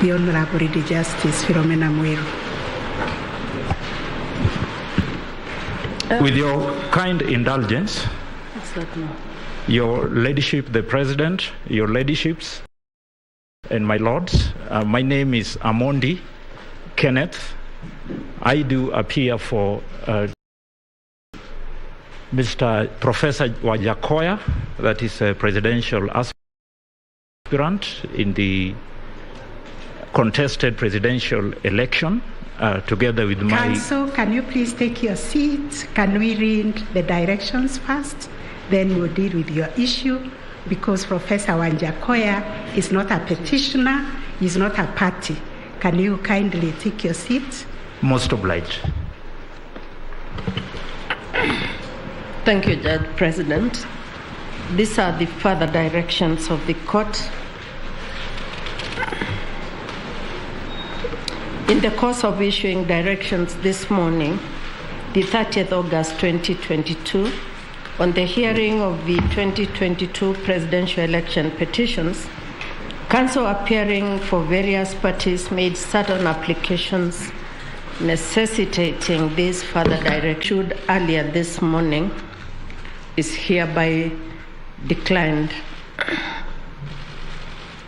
the Honorable Lady Justice Philomena Mwiru. With your kind indulgence, Your Ladyship, the President, Your Ladyships, and my Lords, my name is Amondi Kenneth. I do appear for Mr. Professor Wajakoya, that is a presidential aspirant in the contested presidential election, together with my... Council, can you please take your seat? Can we read the directions first? Then we'll deal with your issue, because Professor Wanjakoya is not a petitioner, he's not a party. Can you kindly take your seat? Most obliged. Thank you, Judge President. These are the further directions of the court. In the course of issuing directions this morning, the 30th August 2022, on the hearing of the 2022 presidential election petitions, Council appearing for various parties made certain applications necessitating this further direction earlier this morning is hereby declined.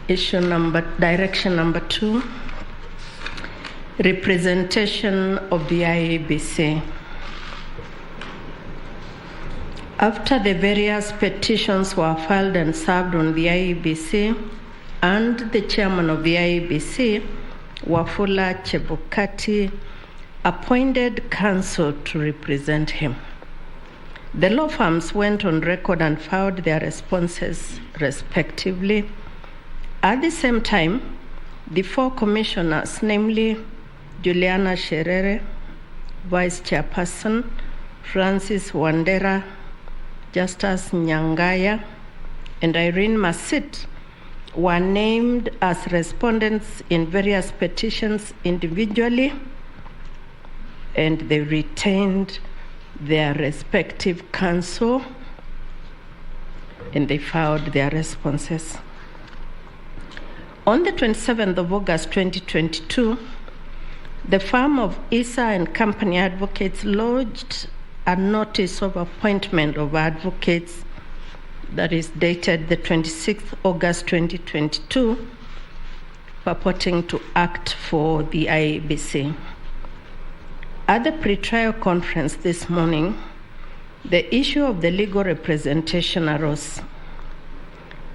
Direction number 2, representation of the IEBC. After the various petitions were filed and served on the IEBC, and the chairman of the IEBC, Wafula Chebukati, appointed counsel to represent him. The law firms went on record and filed their responses respectively. At the same time, the 4 commissioners, namely Juliana Sherere, Vice Chairperson, Francis Wandera, Justus Nyangaya, and Irene Masit, were named as respondents in various petitions individually, and they retained their respective counsel, and they filed their responses. On the 27th of August 2022, the firm of Issa and Company Advocates lodged a notice of appointment of advocates that is dated the 26th August 2022, purporting to act for the IEBC. At the pre-trial conference this morning, the issue of the legal representation arose.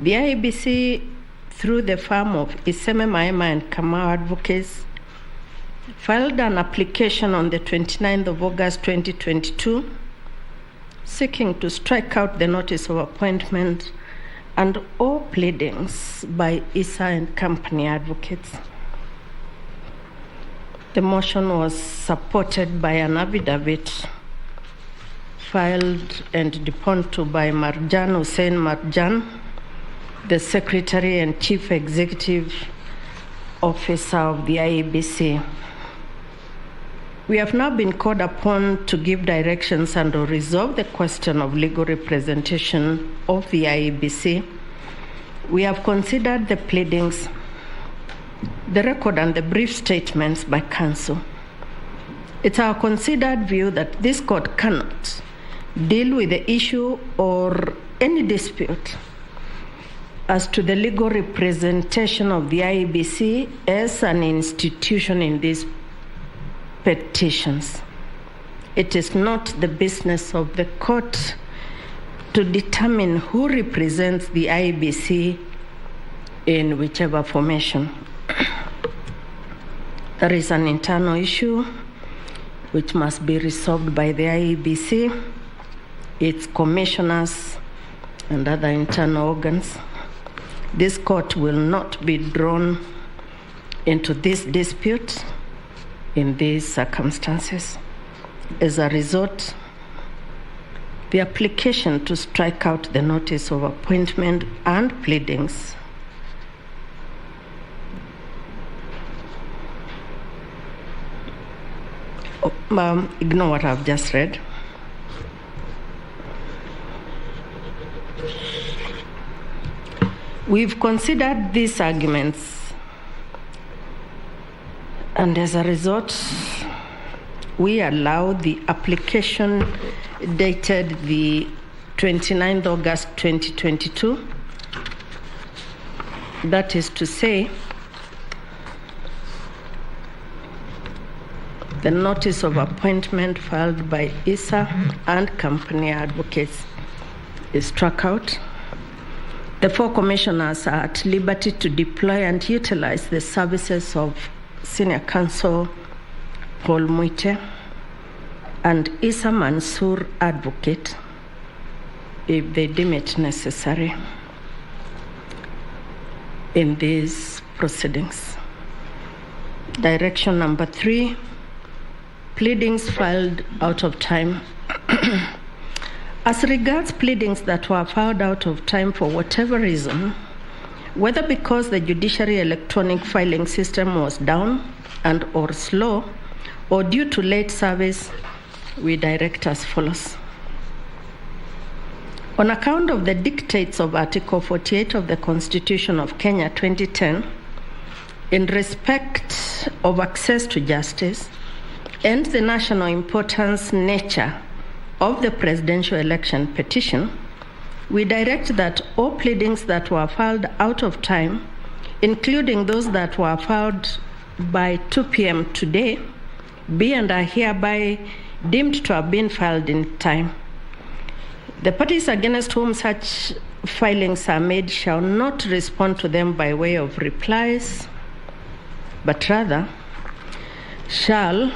The IEBC, through the firm of Iseme Maema and Kamau Advocates, filed an application on the 29th of August 2022, seeking to strike out the notice of appointment and all pleadings by Issa and Company Advocates. The motion was supported by an affidavit filed and deponed to by Marjan Hussein Marjan, the Secretary and Chief Executive Officer of the IEBC. We have now been called upon to give directions and to resolve the question of legal representation of the IEBC. We have considered the pleadings, the record, and the brief statements by counsel. It's our considered view that this court cannot deal with the issue or any dispute as to the legal representation of the IEBC as an institution in these petitions. It is not the business of the court to determine who represents the IEBC in whichever formation. There is an internal issue which must be resolved by the IEBC, its commissioners, and other internal organs. This court will not be drawn into this dispute in these circumstances. As a result, the application to strike out the notice of appointment and pleadings ignore what I've just read. We've considered these arguments And as a result, we allow the application dated the 29th August 2022. That is to say, the notice of appointment filed by ISA and company advocates is struck out. The 4 commissioners are at liberty to deploy and utilize the services of Senior Counsel Paul Muite and Isa Mansour advocate if they deem it necessary in these proceedings. Direction number 3, pleadings filed out of time. As regards pleadings that were filed out of time for whatever reason, whether because the judiciary electronic filing system was down and or slow, or due to late service, we direct as follows. On account of the dictates of Article 48 of the Constitution of Kenya 2010, in respect of access to justice and the national importance nature of the presidential election petition, we direct that all pleadings that were filed out of time, including those that were filed by 2 p.m. today, be and are hereby deemed to have been filed in time. The parties against whom such filings are made shall not respond to them by way of replies, but rather shall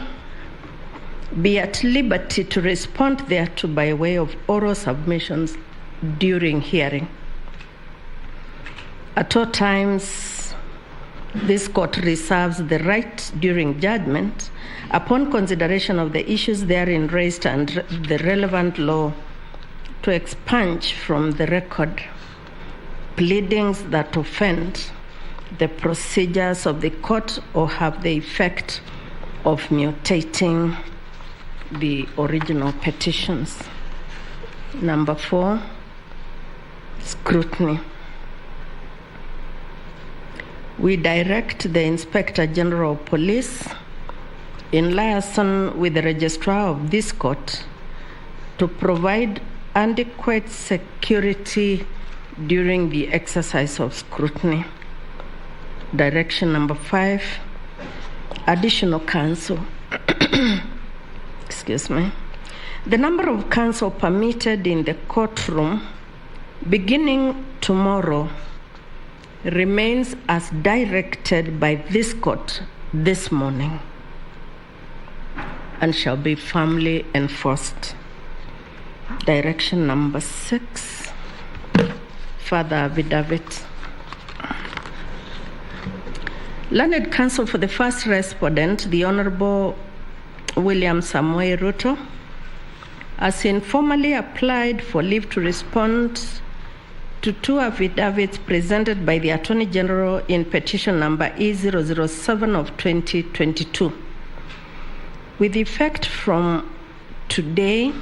be at liberty to respond thereto by way of oral submissions during hearing. At all times, this court reserves the right during judgment, upon consideration of the issues therein raised and the relevant law, to expunge from the record pleadings that offend the procedures of the court or have the effect of mutating the original petitions. Number 4, scrutiny. We direct the Inspector General of Police, in liaison with the Registrar of this court, to provide adequate security during the exercise of scrutiny. Direction number 5, additional counsel. Excuse me. The number of counsel permitted in the courtroom beginning tomorrow remains as directed by this court this morning and shall be firmly enforced. Direction number 6, further affidavit. Learned counsel for the first respondent, the Honorable William Samoei Ruto, has informally applied for leave to respond to 2 affidavits presented by the Attorney General in petition number E007 of 2022. With effect from today,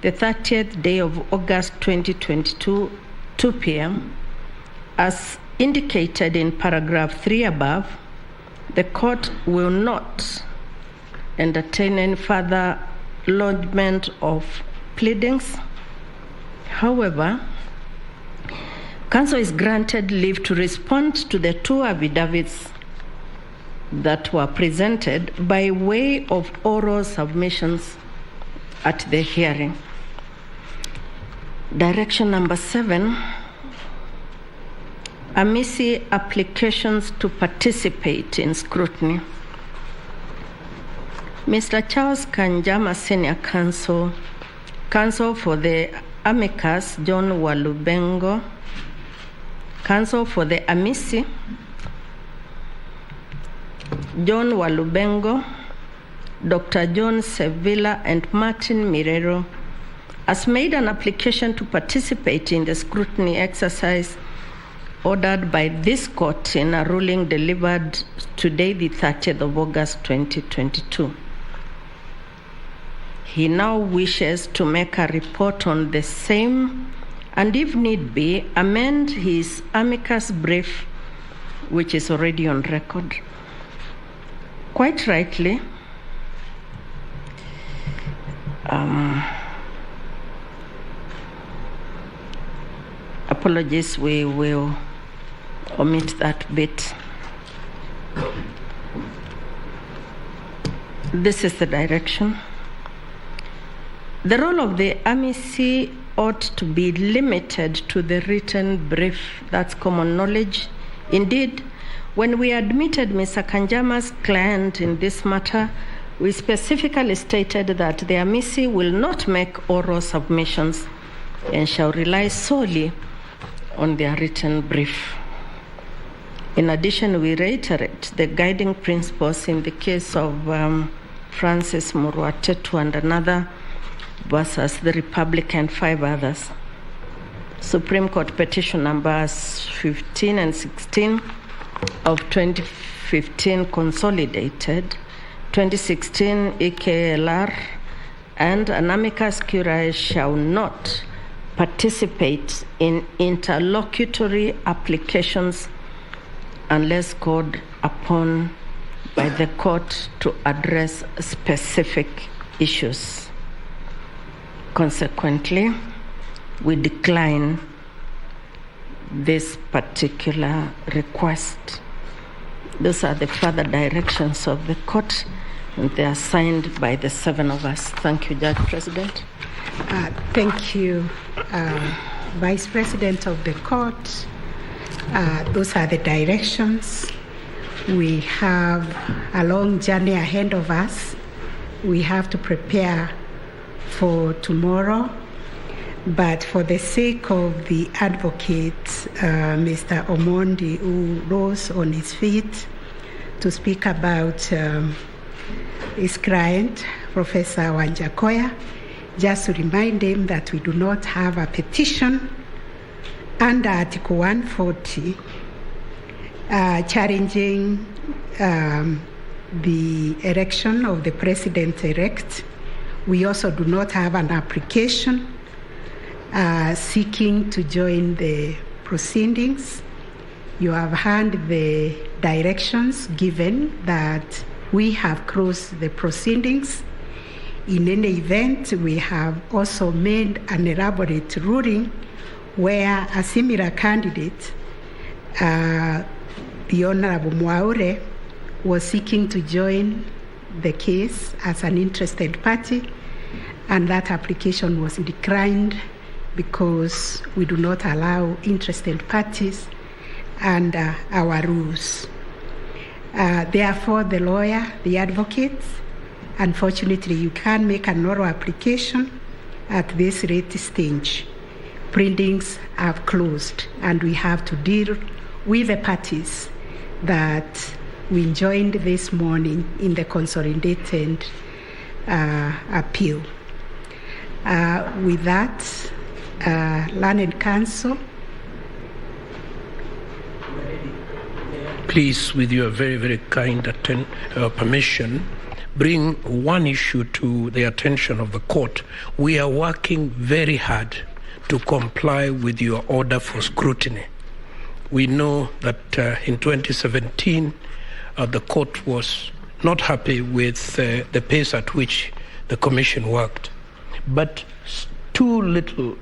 the 30th day of August 2022, 2 p.m., as indicated in paragraph 3 above, the court will not entertain any further lodgement of pleadings. However, counsel is granted leave to respond to the 2 affidavits that were presented by way of oral submissions at the hearing. Direction number 7, amici applications to participate in scrutiny. Mr. Charles Kanjama, Senior Counsel, Counsel for the amicus John Walubengo, Counsel for the amici John Walubengo, Dr. John Sevilla, and Martin Mirero, has made an application to participate in the scrutiny exercise ordered by this court in a ruling delivered today, the 30th of August 2022. He now wishes to make a report on the same and, if need be, amend his amicus brief, which is already on record. quite rightly, apologies, we will omit that bit. This is the direction. The role of the amici ought to be limited to the written brief. That's common knowledge. Indeed, when we admitted Mr. Kanjama's client in this matter, we specifically stated that the amici will not make oral submissions and shall rely solely on their written brief. In addition, we reiterate the guiding principles in the case of Francis Muruatetu and another versus the Republic and 5 others. Supreme Court petition numbers 15 and 16 of 2015 consolidated, 2016 EKLR, and an amicus curiae shall not participate in interlocutory applications unless called upon by the court to address specific issues. Consequently, we decline this particular request. Those are the further directions of the court, and they are signed by the 7 of us. Thank you, Judge President. Thank you, Vice President of the court. Those are the directions. We have a long journey ahead of us. We have to prepare for tomorrow. But for the sake of the advocate, Mr. Omondi, who rose on his feet to speak about his client, Professor Wanjakoya, just to remind him that we do not have a petition under Article 140 challenging the election of the president-elect. We also do not have an application seeking to join the proceedings. You have heard the directions given that we have closed the proceedings. In any event, we have also made an elaborate ruling where a similar candidate, the Honorable Mwaure, was seeking to join the case as an interested party, and that application was declined because we do not allow interested parties under our rules. Therefore, the lawyer, the advocate, unfortunately, you can't make an oral application at this late stage. Printings have closed, and we have to deal with the parties that we joined this morning in the consolidated appeal. With that, Learned Counsel. Please, with your very, very kind permission, bring one issue to the attention of the court. We are working very hard to comply with your order for scrutiny. We know that in 2017, the court was not happy with the pace at which the commission worked. But 2 little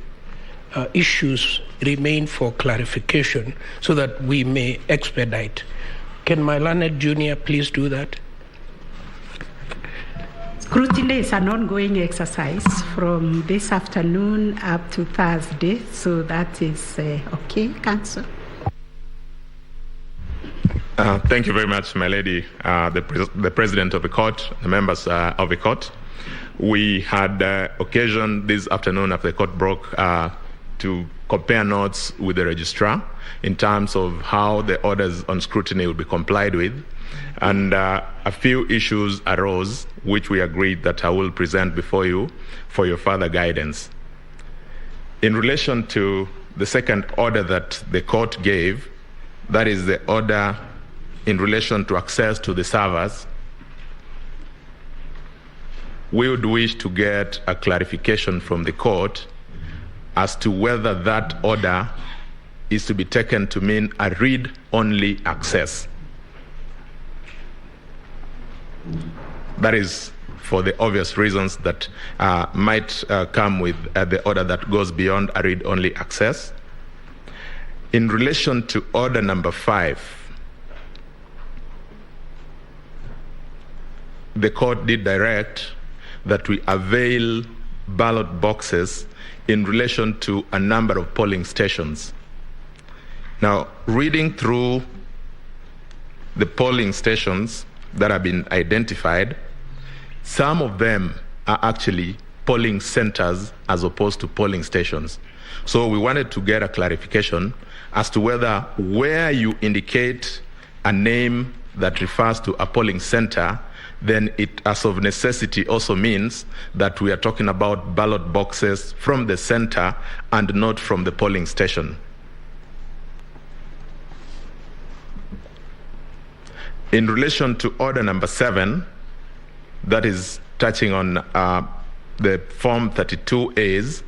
issues remain for clarification so that we may expedite. Can my learned junior please do that? Scrutiny is an ongoing exercise from this afternoon up to Thursday, so that is okay, Counsel. Thank you very much, my lady, the President of the Court, the members of the Court. We had occasion this afternoon after the Court broke to compare notes with the Registrar in terms of how the orders on scrutiny will be complied with. And a few issues arose, which we agreed that I will present before you for your further guidance. In relation to the second order that the court gave, that is the order in relation to access to the servers, we would wish to get a clarification from the court as to whether that order is to be taken to mean a read-only access. That is for the obvious reasons that might come with the order that goes beyond a read-only access. In relation to order number 5, the court did direct that we avail ballot boxes in relation to a number of polling stations. Now, reading through the polling stations that have been identified, some of them are actually polling centers as opposed to polling stations. So we wanted to get a clarification as to whether where you indicate a name that refers to a polling center, then it, as of necessity, also means that we are talking about ballot boxes from the center and not from the polling station. In relation to order number 7, that is touching on the Form 32As,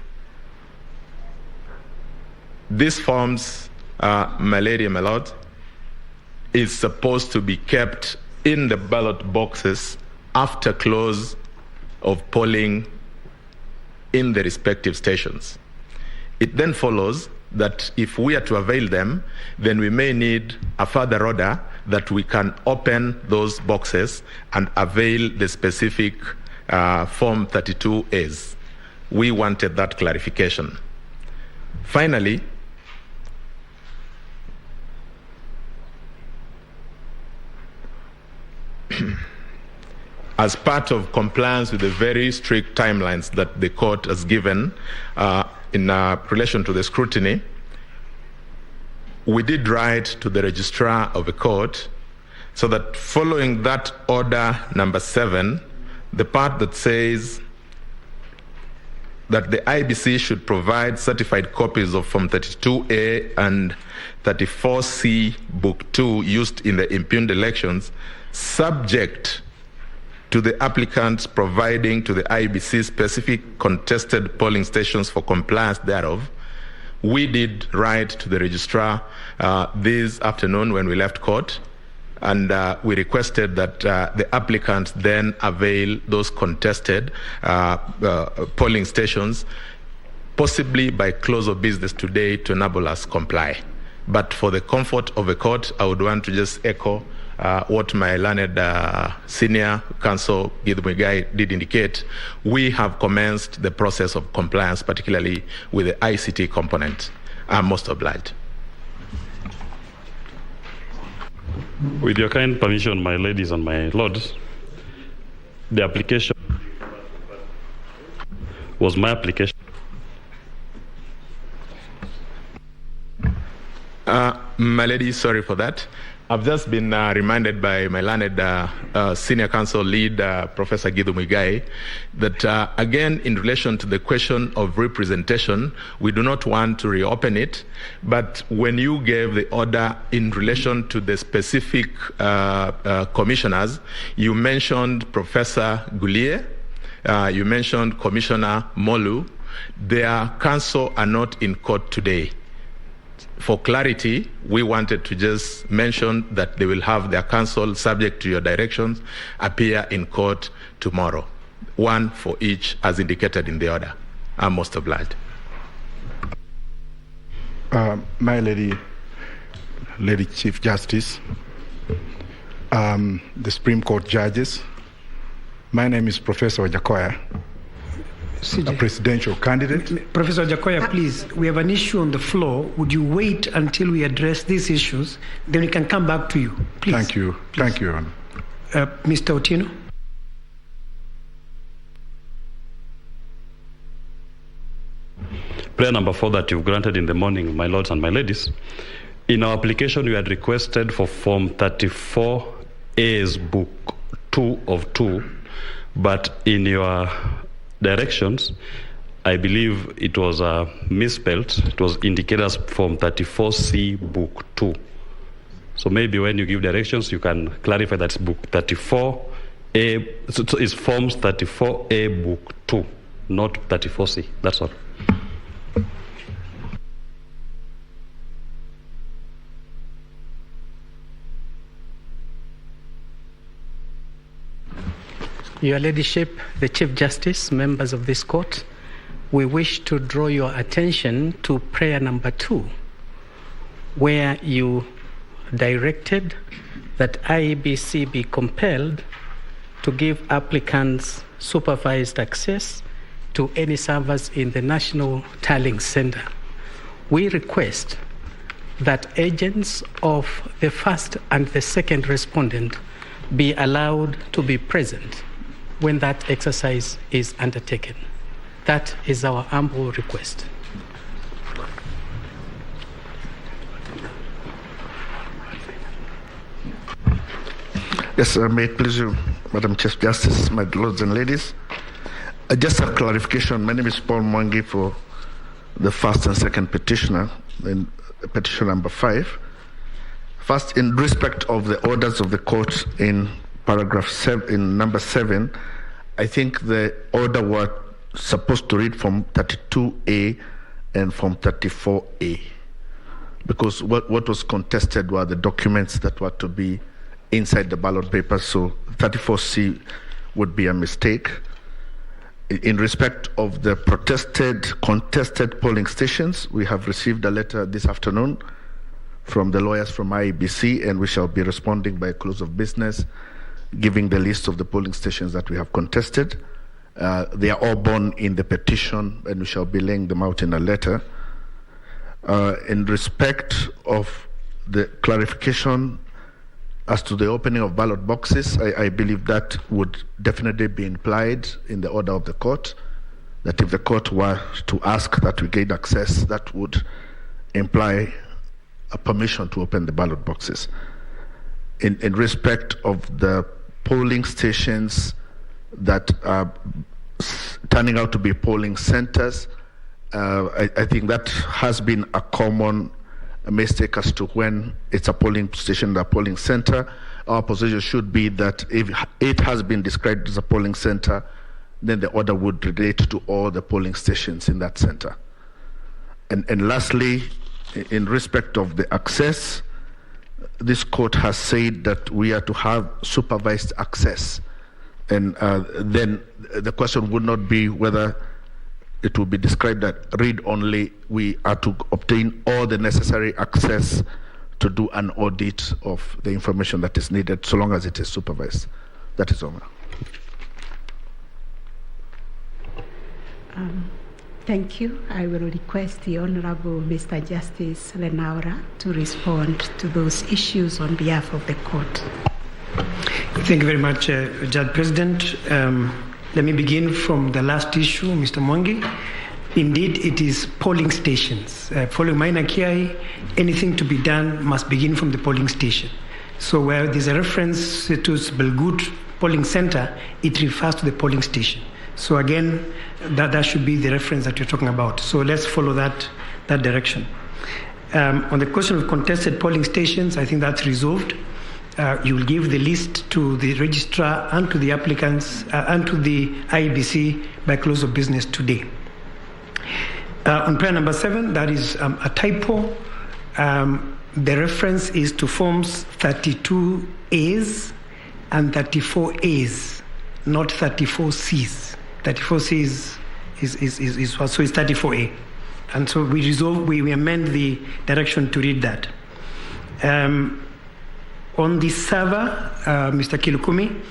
these forms, my lady and my lord, is supposed to be kept in the ballot boxes after close of polling in the respective stations. It then follows that if we are to avail them, then we may need a further order that we can open those boxes and avail the specific Form 32As. We wanted that clarification. Finally, as part of compliance with the very strict timelines that the court has given in relation to the scrutiny, we did write to the registrar of the court so that following that order number 7, the part that says that the IBC should provide certified copies of Form 32A and 34C Book 2 used in the impugned elections, subject to the applicants providing to the IBC specific contested polling stations for compliance thereof. We did write to the registrar this afternoon when we left court, and we requested that the applicants then avail those contested polling stations, possibly by close of business today, to enable us comply. But for the comfort of the court, I would want to just echo what my learned senior counsel Githu Muigai did indicate. We have commenced the process of compliance, particularly with the ICT component. I'm most obliged. With your kind permission, my ladies and my lords, the application was my application. My lady, sorry for that. I've just been reminded by my learned senior counsel lead, Professor Githu Muigai, that again, in relation to the question of representation, we do not want to reopen it, but when you gave the order in relation to the specific commissioners, you mentioned Professor Gulier, you mentioned Commissioner Molu. Their counsel are not in court today. For clarity, we wanted to just mention that they will have their counsel, subject to your directions, appear in court tomorrow. One for each, as indicated in the order. I'm most obliged. My lady Chief Justice, the Supreme Court judges, my name is Professor Jakoya, a presidential candidate. Professor Jakoya, please, we have an issue on the floor. Would you wait until we address these issues? Then we can come back to you. Please. Thank you. Please. Thank you, Your Honor. Mr. Otieno. Prayer number 4 that you've granted in the morning, my lords and my ladies. In our application, we had requested for Form 34A's Book 2 of 2, but in your directions, I believe it was misspelled. It was indicated as Form 34C Book 2. So maybe when you give directions, you can clarify that it's Book 34A. So it's Forms 34A Book 2, not 34C. That's all. Your Ladyship, the Chief Justice, members of this court, we wish to draw your attention to prayer number 2, where you directed that IEBC be compelled to give applicants supervised access to any servers in the National Tallying Center. We request that agents of the first and the second respondent be allowed to be present when that exercise is undertaken. That is our humble request. Yes, may it please you, Madam Chief Justice, my lords and ladies. Just a clarification. My name is Paul Mwangi for the first and second petitioner in petition number 5. First, in respect of the orders of the court in paragraph 7, in number 7, I think the order was supposed to read from 32A and from 34A, because what was contested were the documents that were to be inside the ballot paper, so 34C would be a mistake. In respect of the contested polling stations, we have received a letter this afternoon from the lawyers from IEBC, and we shall be responding by close of business, giving the list of the polling stations that we have contested. They are all borne in the petition, and we shall be laying them out in a letter. In respect of the clarification as to the opening of ballot boxes, I believe that would definitely be implied in the order of the court, that if the court were to ask that we gain access, that would imply a permission to open the ballot boxes. In respect of the polling stations that are turning out to be polling centers, I think that has been a common mistake as to when it's a polling station, a polling center. Our position should be that if it has been described as a polling center, then the order would relate to all the polling stations in that center. And lastly, in respect of the access, this court has said that we are to have supervised access. And then the question would not be whether it will be described that read only. We are to obtain all the necessary access to do an audit of the information that is needed, so long as it is supervised. That is all. Thank you. I will request the Honorable Mr. Justice Lenaura to respond to those issues on behalf of the court. Thank you very much, Judge President. Let me begin from the last issue, Mr. Mwangi. Indeed, it is polling stations. Following Maina Kiai, anything to be done must begin from the polling station. So where there's a reference to Belgut polling center, it refers to the polling station. So again, that should be the reference that you're talking about. So let's follow that direction. On the question of contested polling stations, I think that's resolved. You will give the list to the registrar and to the applicants and to the IEBC by close of business today. On prayer number 7, that is a typo. The reference is to forms 32As and 34As, not 34Cs. 34Cs is so it's 34A. And so we amend the direction to read that. On the server, Mr. Kilukumi,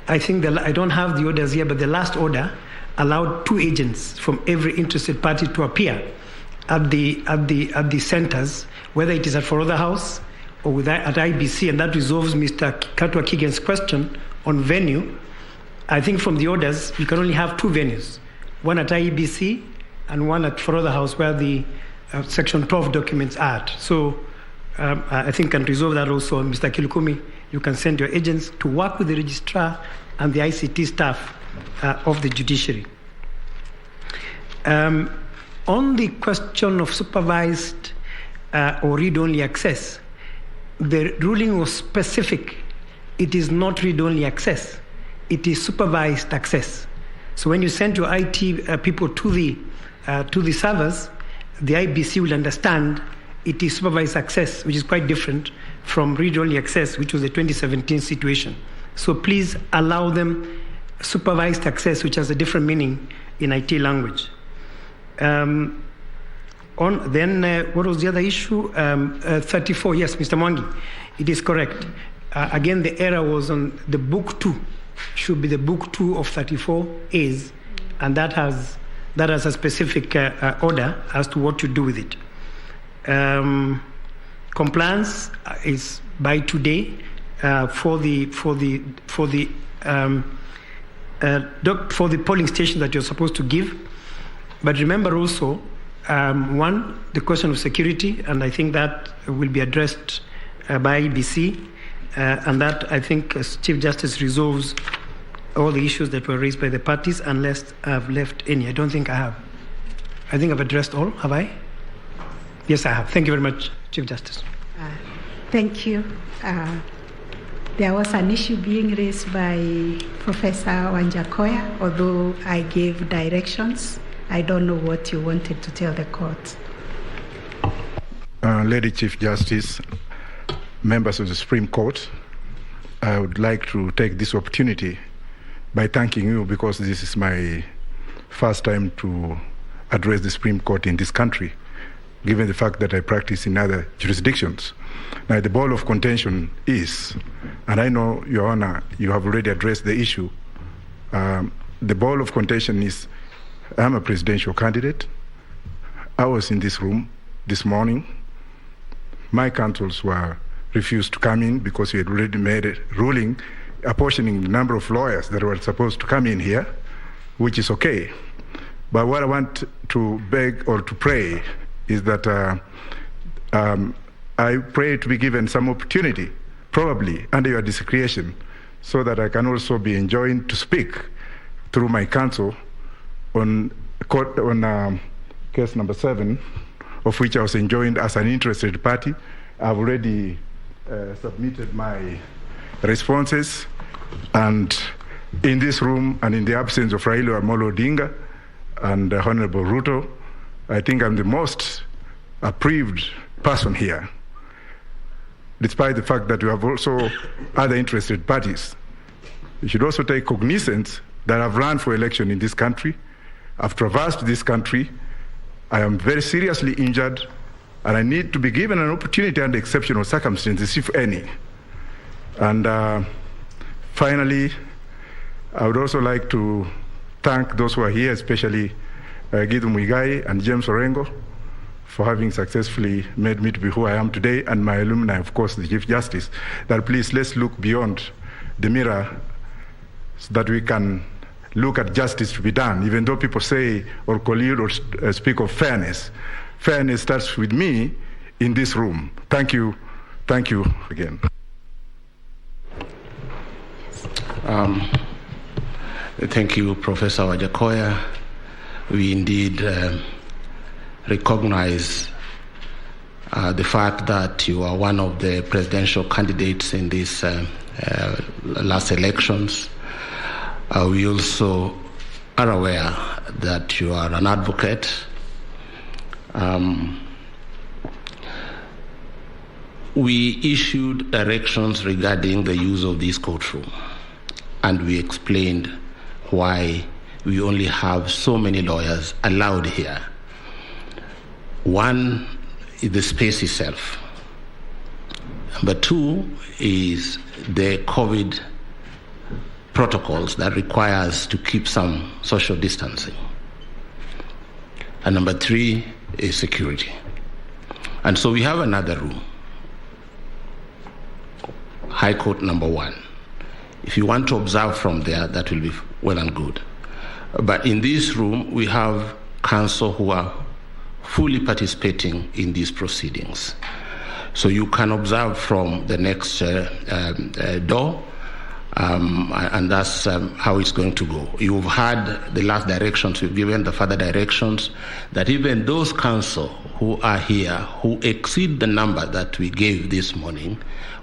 I think I don't have the orders here, but the last order allowed 2 agents from every interested party to appear at the centers, whether it is at Forodha House or at IBC, and that resolves Mr. Katwa Kigen's question on venue. I think from the orders, you can only have 2 venues, one at IEBC and one at Forodha House, where the Section 12 documents are at. So I think can resolve that also. Mr. Kilukumi, you can send your agents to work with the registrar and the ICT staff of the judiciary. On the question of supervised or read-only access, the ruling was specific. It is not read-only access. It is supervised access. So when you send your IT people to the servers, the IBC will understand it is supervised access, which is quite different from read-only access, which was the 2017 situation. So please allow them supervised access, which has a different meaning in IT language. What was the other issue? 34, yes, Mr. Mwangi, it is correct. Again, the error was on the book 2, should be the book 2 of 34As, and that has a specific order as to what to do with it. Compliance is by today for the polling station that you're supposed to give. But remember also, one, the question of security, and I think that will be addressed by EBC, and that I think as Chief Justice resolves all the issues that were raised by the parties, unless I've left any. I don't think I have. I think I've addressed all, have I? Yes, I have. Thank you very much, Chief Justice. Thank you. There was an issue being raised by Professor Wanjakoya, although I gave directions. I don't know what you wanted to tell the court. Lady Chief Justice, members of the Supreme Court, I would like to take this opportunity by thanking you, because this is my first time to address the Supreme Court in this country, given the fact that I practice in other jurisdictions. Now, the ball of contention is, and I know, Your Honor, you have already addressed the issue, the ball of contention is, I'm a presidential candidate. I was in this room this morning. My counsels were refused to come in because we had already made a ruling apportioning the number of lawyers that were supposed to come in here, which is okay. But what I want to beg or to pray is that I pray to be given some opportunity, probably under your discretion, so that I can also be enjoined to speak through my counsel on case number 7, of which I was enjoined as an interested party. I've already submitted my responses, and in this room and in the absence of Raila Amolo Odinga and Honorable Ruto, I think I'm the most approved person here, despite the fact that we have also other interested parties. You should also take cognizance that I've run for election in this country. I've traversed this country. I am very seriously injured, and I need to be given an opportunity under exceptional circumstances, if any. And finally, I would also like to thank those who are here, especially Gidu Muigai and James Orengo, for having successfully made me to be who I am today, and my alumni, of course, the Chief Justice, that please, let's look beyond the mirror so that we can look at justice to be done. Even though people say or collude or speak of fairness, fairness starts with me in this room. Thank you. Thank you again. Thank you, Professor Wajakoya. We indeed recognize the fact that you are one of the presidential candidates in these last elections. We also are aware that you are an advocate. We issued directions regarding the use of this courtroom, and we explained why we only have so many lawyers allowed here. One is the space itself. Number 2 is the COVID protocols that require us to keep some social distancing. And number 3 is security. And so we have another room, High Court number 1. If you want to observe from there, that will be well and good. But in this room, we have counsel who are fully participating in these proceedings. So you can observe from the next door, and that's how it's going to go. You've had the last directions, we've given the further directions, that even those counsel who are here, who exceed the number that we gave this morning,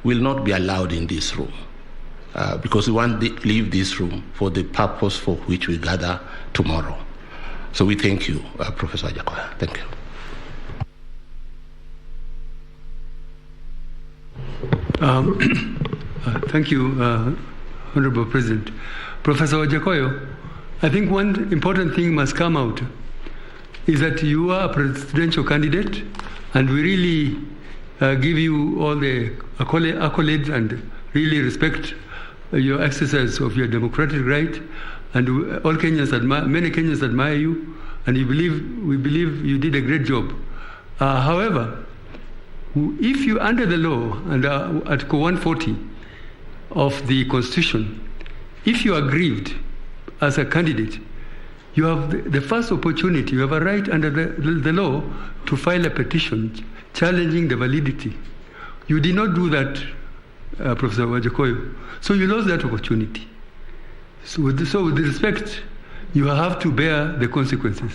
will not be allowed in this room. Because we want to leave this room for the purpose for which we gather tomorrow. So we thank you, Professor Jakoya. Thank you. Thank you, Honorable President. Professor Wajakoya, I think one important thing must come out is that you are a presidential candidate, and we really give you all the accolades and really respect your exercise of your democratic right. And all Kenyans many Kenyans admire you, and we believe you did a great job. However, if you under the law, under Article 140 of the Constitution, if you are aggrieved as a candidate, you have the first opportunity, you have a right under the law to file a petition challenging the validity. You did not do that, Professor Wajakoya, so you lost that opportunity. So with respect, you have to bear the consequences.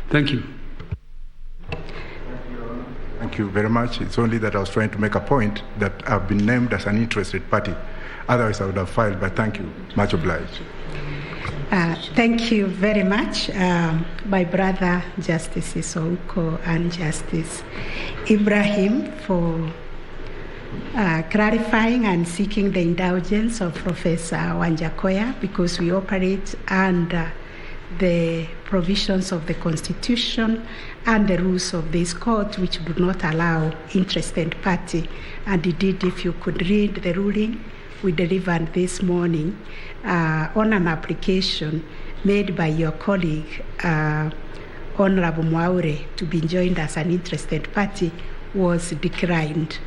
Thank you. Thank you very much. It's only that I was trying to make a point that I've been named as an interested party. Otherwise, I would have filed, but thank you. Much obliged. Thank you very much, my brother, Justice Isouko and Justice Ibrahim, for clarifying and seeking the indulgence of Professor Wanjakoya, because we operate under the provisions of the Constitution and the rules of this court, which do not allow interested party. And indeed, if you could read the ruling we delivered this morning on an application made by your colleague, Honorable Mwaure, to be joined as an interested party, was declined.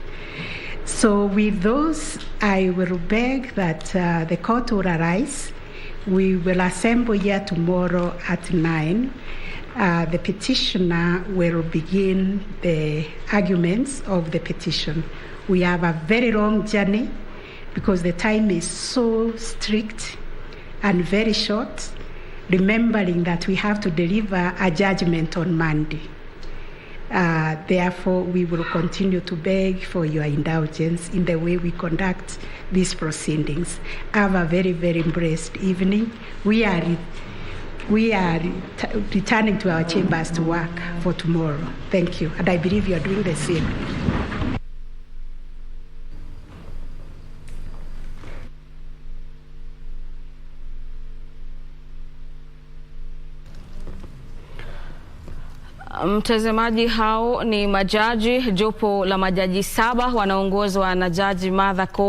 So with those, I will beg that the court will arise. We will assemble here tomorrow at 9. The petitioner will begin the arguments of the petition. We have a very long journey because the time is so strict and very short, remembering that we have to deliver a judgment on Monday. Therefore, we will continue to beg for your indulgence in the way we conduct these proceedings. Have a very, very blessed evening. We are returning to our chambers to work for tomorrow. Thank you, and I believe you are doing the same. Mtazamaji, hao ni majaji, jopo la majaji 7 wanaongozwa na Jaji Martha Koome.